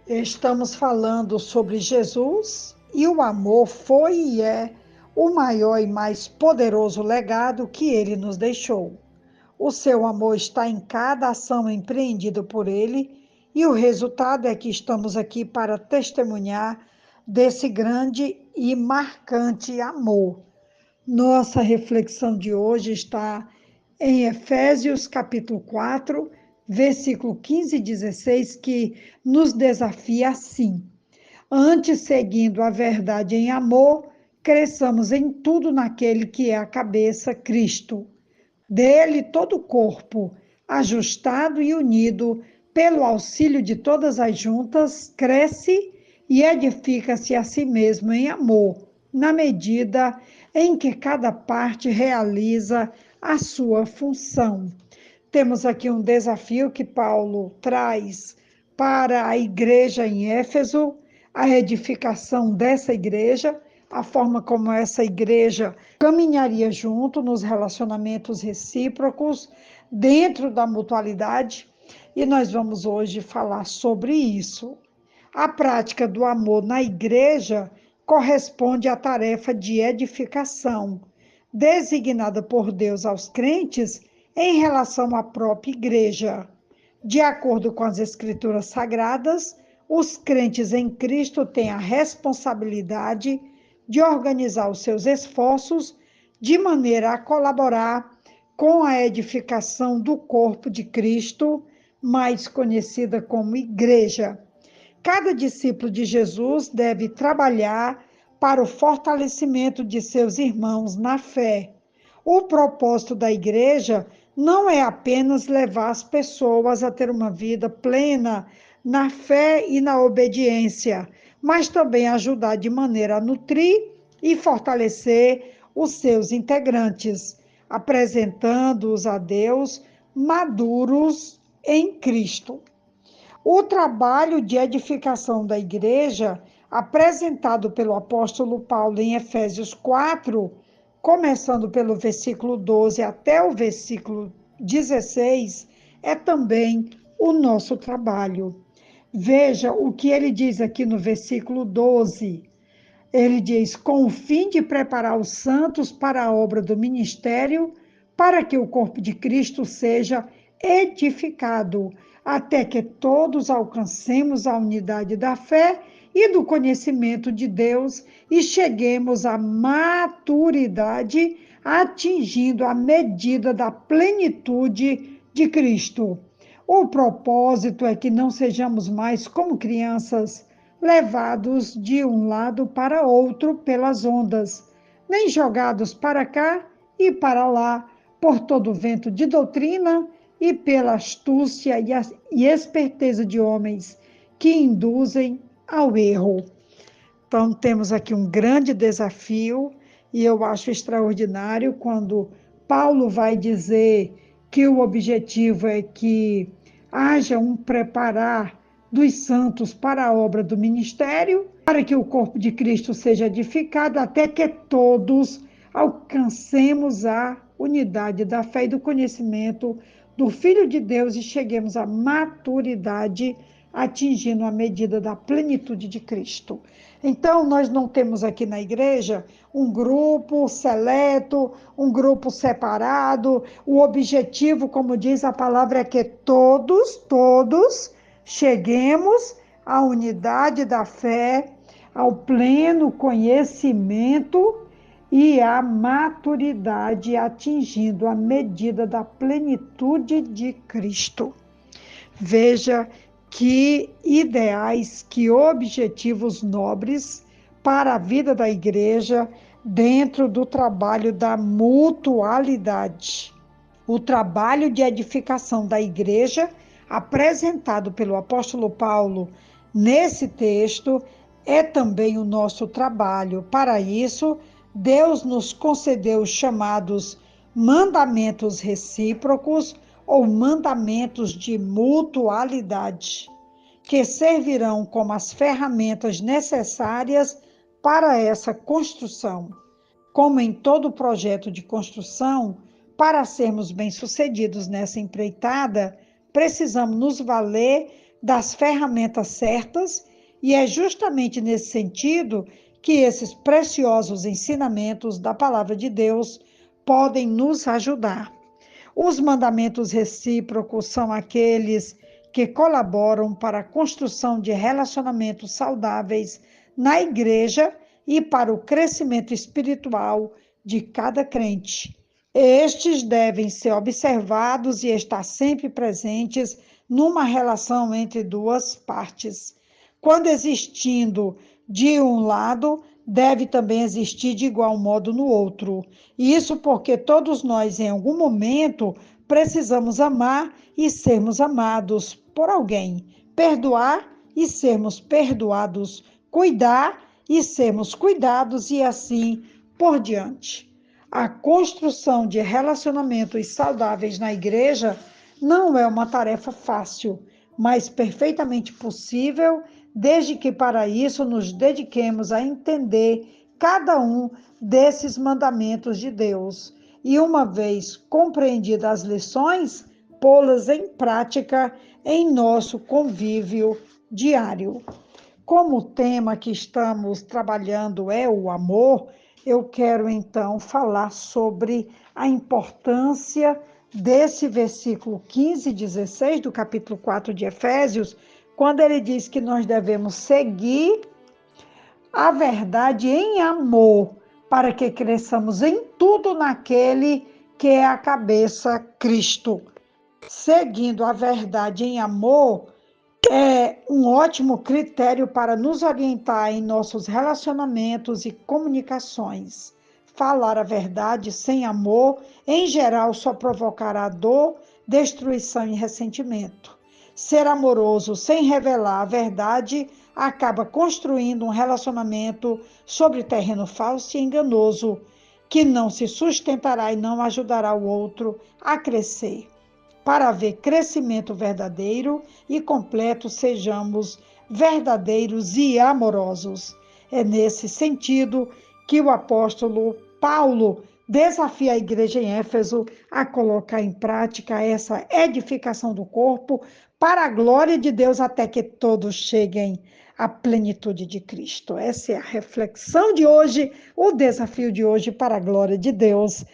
Estamos falando sobre Jesus e o amor foi e é o maior e mais poderoso legado que ele nos deixou. O seu amor está em cada ação empreendida por ele e o resultado é que estamos aqui para testemunhar desse grande e marcante amor. Nossa reflexão de hoje está em Efésios capítulo 4, versículo 15 e 16, que nos desafia assim: antes, seguindo a verdade em amor, cresçamos em tudo naquele que é a cabeça, Cristo. Dele todo o corpo, ajustado e unido pelo auxílio de todas as juntas, cresce e edifica-se a si mesmo em amor, na medida em que cada parte realiza a sua função. Temos aqui um desafio que Paulo traz para a igreja em Éfeso, a edificação dessa igreja, a forma como essa igreja caminharia junto nos relacionamentos recíprocos, dentro da mutualidade, e nós vamos hoje falar sobre isso. A prática do amor na igreja corresponde à tarefa de edificação, designada por Deus aos crentes em relação à própria igreja. De acordo com as Escrituras Sagradas, os crentes em Cristo têm a responsabilidade de organizar os seus esforços de maneira a colaborar com a edificação do corpo de Cristo, mais conhecida como igreja. Cada discípulo de Jesus deve trabalhar para o fortalecimento de seus irmãos na fé. O propósito da igreja não é apenas levar as pessoas a ter uma vida plena na fé e na obediência, mas também ajudar de maneira a nutrir e fortalecer os seus integrantes, apresentando-os a Deus maduros em Cristo. O trabalho de edificação da igreja, apresentado pelo apóstolo Paulo em Efésios 4, começando pelo versículo 12 até o versículo 16, é também o nosso trabalho. Veja o que ele diz aqui no versículo 12. Ele diz: com o fim de preparar os santos para a obra do ministério, para que o corpo de Cristo seja edificado, até que todos alcancemos a unidade da fé e do conhecimento de Deus e cheguemos à maturidade, atingindo a medida da plenitude de Cristo. O propósito é que não sejamos mais como crianças, levados de um lado para outro pelas ondas, nem jogados para cá e para lá por todo vento de doutrina e pela astúcia e esperteza de homens que induzem ao erro. Então, temos aqui um grande desafio, e eu acho extraordinário quando Paulo vai dizer que o objetivo é que haja um preparar dos santos para a obra do ministério, para que o corpo de Cristo seja edificado, até que todos alcancemos a unidade da fé e do conhecimento do Filho de Deus e cheguemos à maturidade, atingindo a medida da plenitude de Cristo. Então, nós não temos aqui na igreja um grupo seleto, um grupo separado. O objetivo, como diz a palavra, é que todos cheguemos à unidade da fé, ao pleno conhecimento e à maturidade, atingindo a medida da plenitude de Cristo. Veja que ideais, que objetivos nobres para a vida da igreja dentro do trabalho da mutualidade. O trabalho de edificação da igreja, apresentado pelo apóstolo Paulo nesse texto, é também o nosso trabalho. Para isso, Deus nos concedeu os chamados mandamentos recíprocos, ou mandamentos de mutualidade, que servirão como as ferramentas necessárias para essa construção. Como em todo projeto de construção, para sermos bem-sucedidos nessa empreitada, precisamos nos valer das ferramentas certas, e é justamente nesse sentido que esses preciosos ensinamentos da palavra de Deus podem nos ajudar. Os mandamentos recíprocos são aqueles que colaboram para a construção de relacionamentos saudáveis na igreja e para o crescimento espiritual de cada crente. Estes devem ser observados e estar sempre presentes numa relação entre duas partes. Quando existindo de um lado, deve também existir de igual modo no outro. Isso porque todos nós, em algum momento, precisamos amar e sermos amados por alguém, perdoar e sermos perdoados, cuidar e sermos cuidados e assim por diante. A construção de relacionamentos saudáveis na igreja não é uma tarefa fácil, mas perfeitamente possível, desde que para isso nos dediquemos a entender cada um desses mandamentos de Deus e, uma vez compreendidas as lições, pô-las em prática em nosso convívio diário. Como o tema que estamos trabalhando é o amor, eu quero então falar sobre a importância desse versículo 15 e 16 do capítulo 4 de Efésios, quando ele diz que nós devemos seguir a verdade em amor, para que cresçamos em tudo naquele que é a cabeça, Cristo. Seguindo a verdade em amor é um ótimo critério para nos orientar em nossos relacionamentos e comunicações. Falar a verdade sem amor, em geral, só provocará dor, destruição e ressentimento. Ser amoroso sem revelar a verdade acaba construindo um relacionamento sobre terreno falso e enganoso, que não se sustentará e não ajudará o outro a crescer. Para haver crescimento verdadeiro e completo, sejamos verdadeiros e amorosos. É nesse sentido que o apóstolo Paulo desafia a igreja em Éfeso a colocar em prática essa edificação do corpo para a glória de Deus, até que todos cheguem à plenitude de Cristo. Essa é a reflexão de hoje, o desafio de hoje para a glória de Deus.